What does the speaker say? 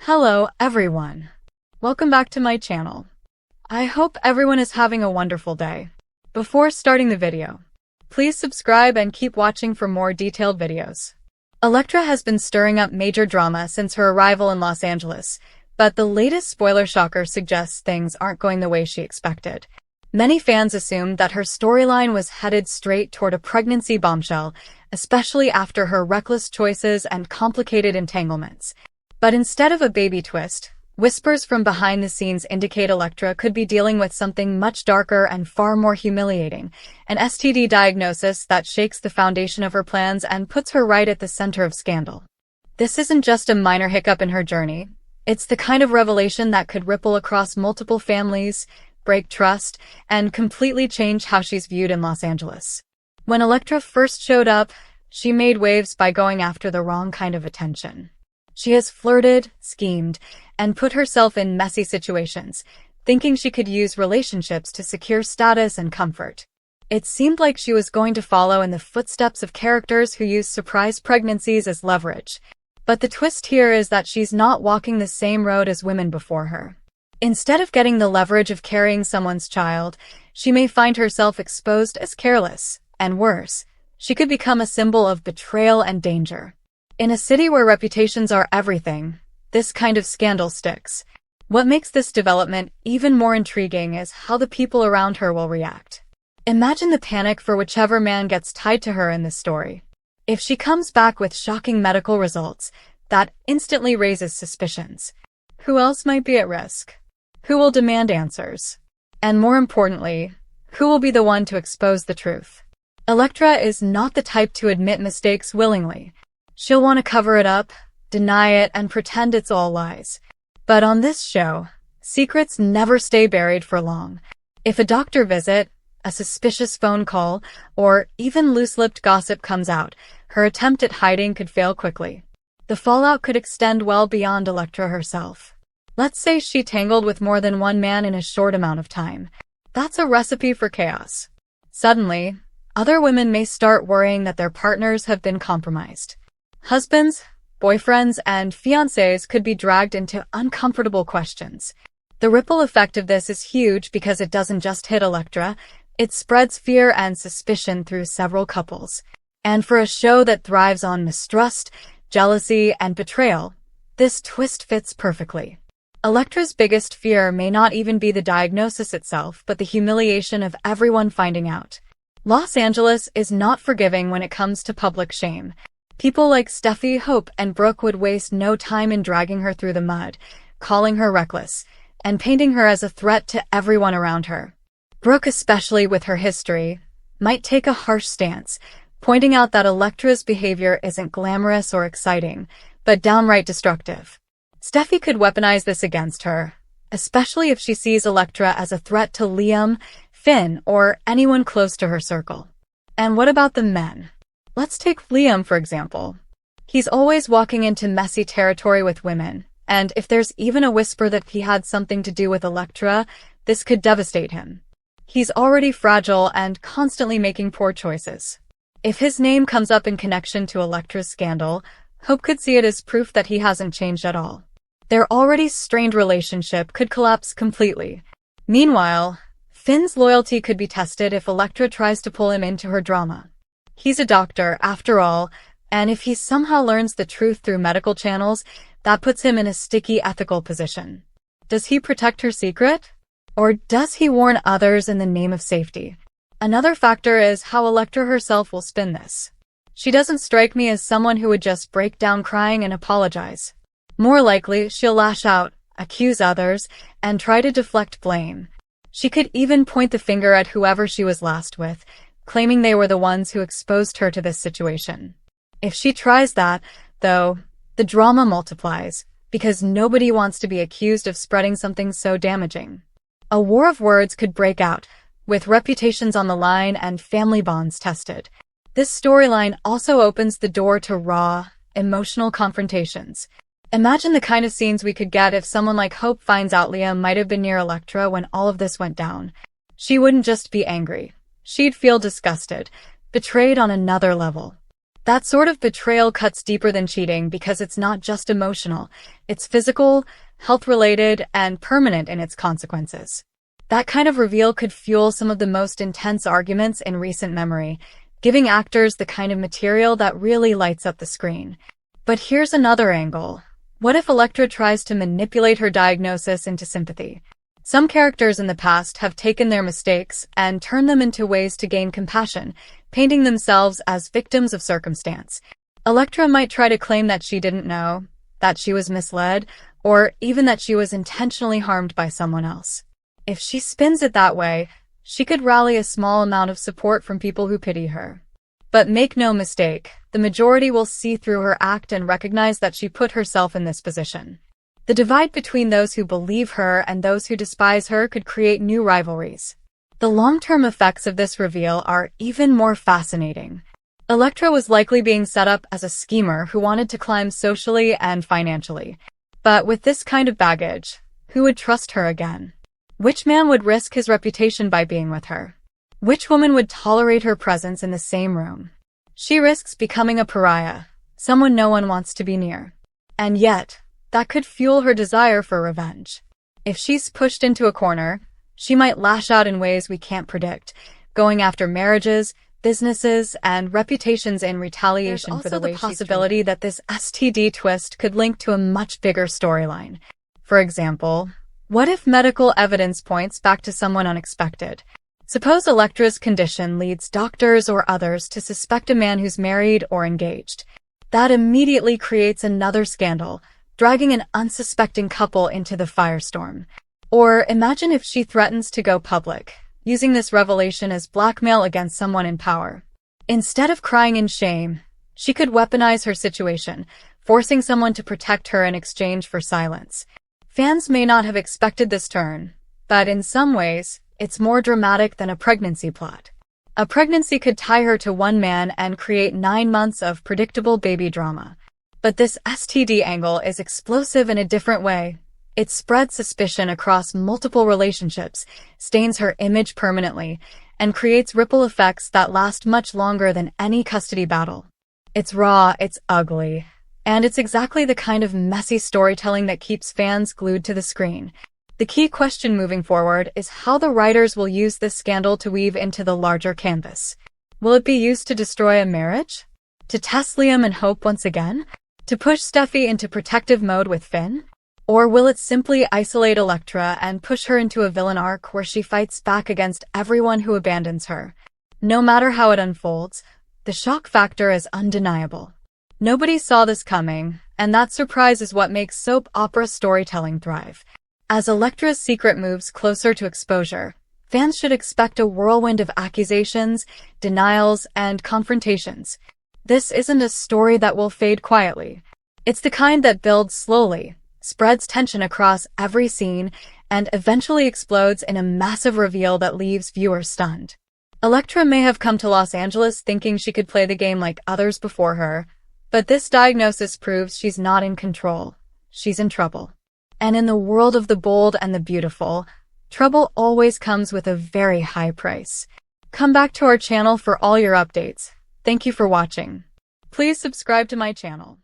Hello, everyone. Welcome back to my channel. I hope everyone is having a wonderful day. Before starting the video, please subscribe and keep watching for more detailed videos. Electra has been stirring up major drama since her arrival in Los Angeles, but the latest spoiler shocker suggests things aren't going the way she expected. Many fans assumed that her storyline was headed straight toward a pregnancy bombshell, especially after her reckless choices and complicated entanglements. But instead of a baby twist, whispers from behind the scenes indicate Electra could be dealing with something much darker and far more humiliating, an STD diagnosis that shakes the foundation of her plans and puts her right at the center of scandal. This isn't just a minor hiccup in her journey. It's the kind of revelation that could ripple across multiple families, break trust, and completely change how she's viewed in Los Angeles. When Electra first showed up, she made waves by going after the wrong kind of attention. She has flirted, schemed, and put herself in messy situations, thinking she could use relationships to secure status and comfort. It seemed like she was going to follow in the footsteps of characters who use surprise pregnancies as leverage. But the twist here is that she's not walking the same road as women before her. Instead of getting the leverage of carrying someone's child, she may find herself exposed as careless, and worse, she could become a symbol of betrayal and danger. In a city where reputations are everything, this kind of scandal sticks. What makes this development even more intriguing is how the people around her will react. Imagine the panic for whichever man gets tied to her in this story. If she comes back with shocking medical results, that instantly raises suspicions. Who else might be at risk? Who will demand answers? And more importantly, who will be the one to expose the truth? Electra is not the type to admit mistakes willingly. She'll want to cover it up, deny it, and pretend it's all lies. But on this show, secrets never stay buried for long. If a doctor visit, a suspicious phone call, or even loose-lipped gossip comes out, her attempt at hiding could fail quickly. The fallout could extend well beyond Electra herself. Let's say she tangled with more than one man in a short amount of time. That's a recipe for chaos. Suddenly, other women may start worrying that their partners have been compromised. Husbands, boyfriends, and fiancés could be dragged into uncomfortable questions. The ripple effect of this is huge because it doesn't just hit Electra, it spreads fear and suspicion through several couples. And for a show that thrives on mistrust, jealousy, and betrayal, this twist fits perfectly. Electra's biggest fear may not even be the diagnosis itself, but the humiliation of everyone finding out. Los Angeles is not forgiving when it comes to public shame. People like Steffi, Hope, and Brooke would waste no time in dragging her through the mud, calling her reckless, and painting her as a threat to everyone around her. Brooke, especially with her history, might take a harsh stance, pointing out that Electra's behavior isn't glamorous or exciting, but downright destructive. Steffi could weaponize this against her, especially if she sees Electra as a threat to Liam, Finn, or anyone close to her circle. And what about the men? Let's take Liam, for example. He's always walking into messy territory with women, and if there's even a whisper that he had something to do with Electra, this could devastate him. He's already fragile and constantly making poor choices. If his name comes up in connection to Electra's scandal, Hope could see it as proof that he hasn't changed at all. Their already strained relationship could collapse completely. Meanwhile, Finn's loyalty could be tested if Electra tries to pull him into her drama. He's a doctor, after all, and if he somehow learns the truth through medical channels, that puts him in a sticky ethical position. Does he protect her secret? Or does he warn others in the name of safety? Another factor is how Electra herself will spin this. She doesn't strike me as someone who would just break down crying and apologize. More likely, she'll lash out, accuse others, and try to deflect blame. She could even point the finger at whoever she was last with, claiming they were the ones who exposed her to this situation. If she tries that, though, the drama multiplies, because nobody wants to be accused of spreading something so damaging. A war of words could break out, with reputations on the line and family bonds tested. This storyline also opens the door to raw, emotional confrontations. Imagine the kind of scenes we could get if someone like Hope finds out Liam might have been near Electra when all of this went down. She wouldn't just be angry. She'd feel disgusted, betrayed on another level. That sort of betrayal cuts deeper than cheating because it's not just emotional, it's physical, health-related, and permanent in its consequences. That kind of reveal could fuel some of the most intense arguments in recent memory, giving actors the kind of material that really lights up the screen. But here's another angle. What if Electra tries to manipulate her diagnosis into sympathy? Some characters in the past have taken their mistakes and turned them into ways to gain compassion, painting themselves as victims of circumstance. Electra might try to claim that she didn't know, that she was misled, or even that she was intentionally harmed by someone else. If she spins it that way, she could rally a small amount of support from people who pity her. But make no mistake, the majority will see through her act and recognize that she put herself in this position. The divide between those who believe her and those who despise her could create new rivalries. The long-term effects of this reveal are even more fascinating. Electra was likely being set up as a schemer who wanted to climb socially and financially. But with this kind of baggage, who would trust her again? Which man would risk his reputation by being with her? Which woman would tolerate her presence in the same room? She risks becoming a pariah, someone no one wants to be near. And yet, that could fuel her desire for revenge. If she's pushed into a corner, she might lash out in ways we can't predict, going after marriages, businesses, and reputations in retaliation for the way she's treated. There's also the possibility that this STD twist could link to a much bigger storyline. For example, what if medical evidence points back to someone unexpected? Suppose Electra's condition leads doctors or others to suspect a man who's married or engaged. That immediately creates another scandal, dragging an unsuspecting couple into the firestorm. Or imagine if she threatens to go public, using this revelation as blackmail against someone in power. Instead of crying in shame, she could weaponize her situation, forcing someone to protect her in exchange for silence. Fans may not have expected this turn, but in some ways, it's more dramatic than a pregnancy plot. A pregnancy could tie her to one man and create 9 months of predictable baby drama. But this STD angle is explosive in a different way. It spreads suspicion across multiple relationships, stains her image permanently, and creates ripple effects that last much longer than any custody battle. It's raw, it's ugly, and it's exactly the kind of messy storytelling that keeps fans glued to the screen. The key question moving forward is how the writers will use this scandal to weave into the larger canvas. Will it be used to destroy a marriage? To test Liam and Hope once again? To push Steffi into protective mode with Finn? Or will it simply isolate Electra and push her into a villain arc where she fights back against everyone who abandons her? No matter how it unfolds, the shock factor is undeniable. Nobody saw this coming, and that surprise is what makes soap opera storytelling thrive. As Electra's secret moves closer to exposure, fans should expect a whirlwind of accusations, denials, and confrontations. This isn't a story that will fade quietly. It's the kind that builds slowly, spreads tension across every scene, and eventually explodes in a massive reveal that leaves viewers stunned. Electra may have come to Los Angeles thinking she could play the game like others before her, but this diagnosis proves she's not in control. She's in trouble. And in the world of the bold and the beautiful, trouble always comes with a very high price. Come back to our channel for all your updates. Thank you for watching. Please subscribe to my channel.